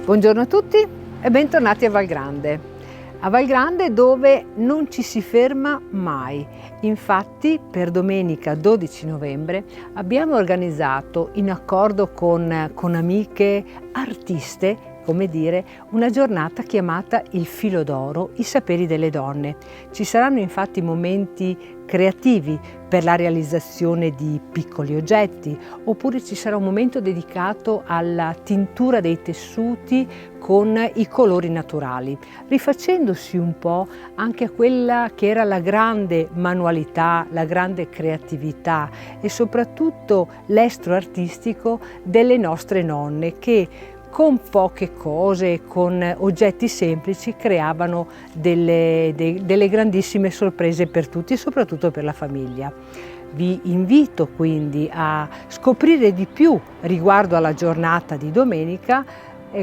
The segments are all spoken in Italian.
Buongiorno a tutti e bentornati a Valgrande. A Valgrande dove non ci si ferma mai. Infatti per domenica 12 novembre abbiamo organizzato in accordo con amiche artiste, come dire, una giornata chiamata Il filo d'oro, i saperi delle donne. Ci saranno infatti momenti creativi per la realizzazione di piccoli oggetti, oppure ci sarà un momento dedicato alla tintura dei tessuti con i colori naturali, rifacendosi un po' anche a quella che era la grande manualità, la grande creatività e soprattutto l'estro artistico delle nostre nonne che con poche cose, con oggetti semplici, creavano delle grandissime sorprese per tutti e soprattutto per la famiglia. Vi invito quindi a scoprire di più riguardo alla giornata di domenica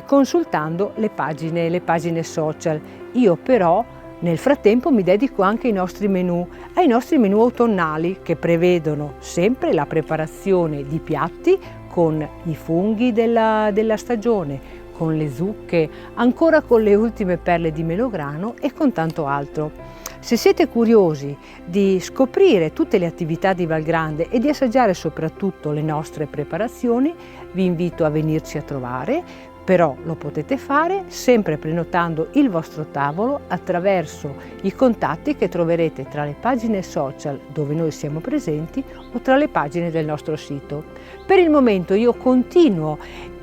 consultando le pagine social. Io però nel frattempo mi dedico anche ai nostri menù autunnali che prevedono sempre la preparazione di piatti con i funghi della stagione, con le zucche, ancora con le ultime perle di melograno e con tanto altro. Se siete curiosi di scoprire tutte le attività di Valgrande e di assaggiare soprattutto le nostre preparazioni, vi invito a venirci a trovare, però lo potete fare sempre prenotando il vostro tavolo attraverso i contatti che troverete tra le pagine social dove noi siamo presenti o tra le pagine del nostro sito. Per il momento io continuo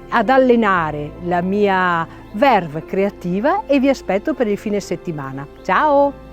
ad allenare la mia verve creativa e vi aspetto per il fine settimana. Ciao!